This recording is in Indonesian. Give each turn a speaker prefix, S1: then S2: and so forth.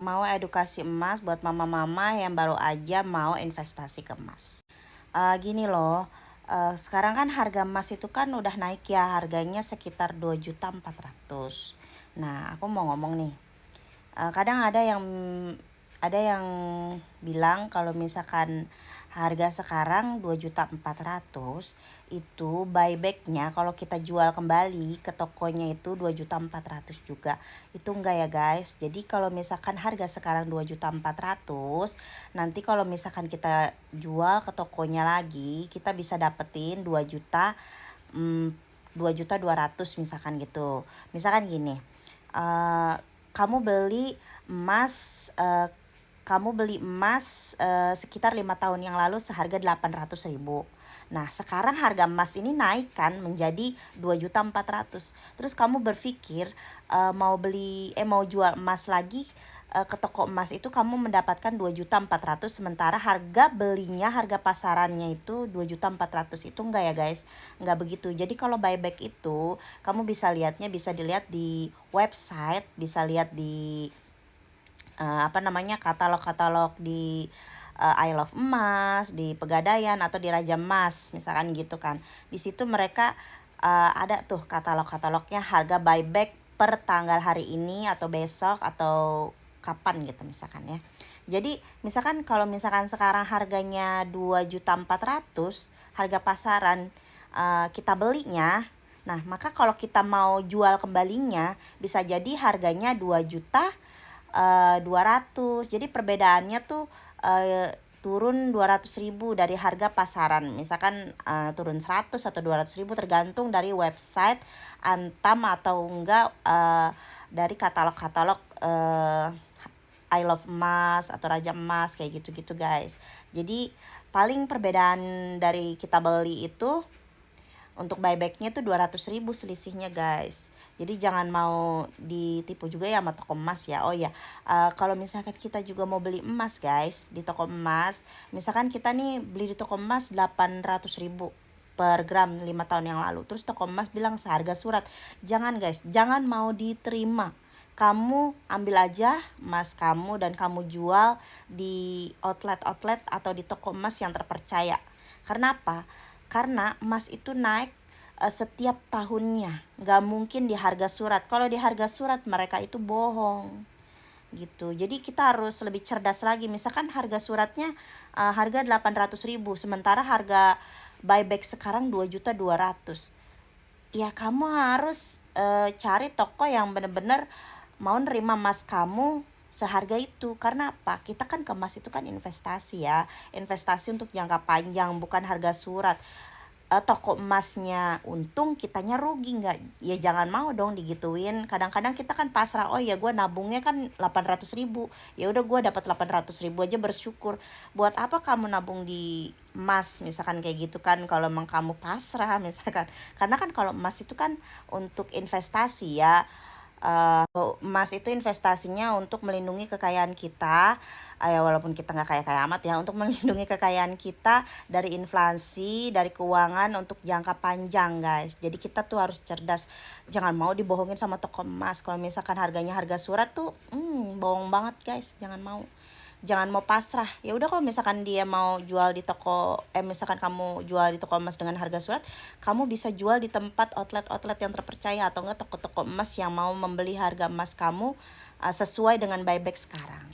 S1: Mau edukasi emas buat mama-mama yang baru aja mau investasi ke emas. Gini loh, sekarang kan harga emas itu kan udah naik ya, harganya sekitar 2.400.000. Nah, aku mau ngomong nih, kadang ada yang bilang kalau misalkan harga sekarang 2.400.000 itu buybacknya kalau kita jual kembali ke tokonya itu 2.400.000 juga. Itu enggak ya guys. Jadi kalau misalkan harga sekarang 2.400.000, nanti kalau misalkan kita jual ke tokonya lagi, kita bisa dapetin 2 juta, 2.200.000 misalkan gitu. Misalkan gini, uh, kamu beli emas uh, kamu beli emas sekitar 5 tahun yang lalu seharga 800.000. Nah, sekarang harga emas ini naik kan menjadi 2.400.000. Terus kamu berpikir mau jual emas lagi ke toko emas itu kamu mendapatkan 2.400.000, sementara harga pasarannya itu 2.400.000. Itu enggak ya, guys? Enggak begitu. Jadi kalau buyback itu kamu bisa dilihat di website, bisa lihat di katalog-katalog di I Love Emas, di Pegadaian atau di Raja Emas misalkan gitu kan. Di situ mereka ada tuh katalog-katalognya harga buyback per tanggal hari ini atau besok atau kapan gitu misalkan ya. Jadi misalkan kalau misalkan sekarang harganya 2.400.000 harga pasaran, kita belinya. Nah, maka kalau kita mau jual kembalinya bisa jadi harganya 2.200.000. Jadi perbedaannya tuh turun 200.000 dari harga pasaran. Misalkan turun 100 atau 200.000 tergantung dari website Antam atau enggak dari katalog-katalog I Love Emas atau Raja Emas kayak gitu-gitu guys. Jadi paling perbedaan dari kita beli itu untuk buybacknya tuh 200.000 selisihnya guys. Jadi jangan mau ditipu juga ya sama toko emas ya. Oh ya, kalau misalkan kita juga mau beli emas guys di toko emas, misalkan kita nih beli di toko emas 800.000 per gram 5 tahun yang lalu. Terus toko emas bilang seharga surat. Jangan guys, jangan mau diterima. Kamu ambil aja emas kamu dan kamu jual di outlet-outlet atau di toko emas yang terpercaya. Karena apa? Karena emas itu naik setiap tahunnya, nggak mungkin di harga surat. Kalau di harga surat mereka itu bohong gitu. Jadi kita harus lebih cerdas lagi. Misalkan harga suratnya harga 800.000, sementara harga buyback sekarang 2.200.000. Ya kamu harus cari toko yang benar-benar mau nerima emas kamu seharga itu. Karena apa? Kita kan ke emas itu kan investasi ya, investasi untuk jangka panjang, bukan harga surat. Toko emasnya untung kitanya rugi nggak, ya jangan mau dong digituin. Kadang-kadang kita kan pasrah, oh ya gue nabungnya kan 800.000, ya udah gue dapat 800.000 aja bersyukur. Buat apa kamu nabung di emas misalkan kayak gitu kan, kalau emang kamu pasrah misalkan. Karena kan kalau emas itu kan untuk investasi ya. Emas itu investasinya untuk melindungi kekayaan kita, ya walaupun kita nggak kaya-kaya amat ya, untuk melindungi kekayaan kita dari inflasi, dari keuangan untuk jangka panjang guys. Jadi kita tuh harus cerdas, jangan mau dibohongin sama toko emas. Kalau misalkan harganya harga surat tuh, bohong banget guys, jangan mau pasrah. Ya udah, kalau misalkan dia mau jual di toko misalkan kamu jual di toko emas dengan harga surat, kamu bisa jual di tempat outlet-outlet yang terpercaya atau enggak toko-toko emas yang mau membeli harga emas kamu sesuai dengan buyback sekarang.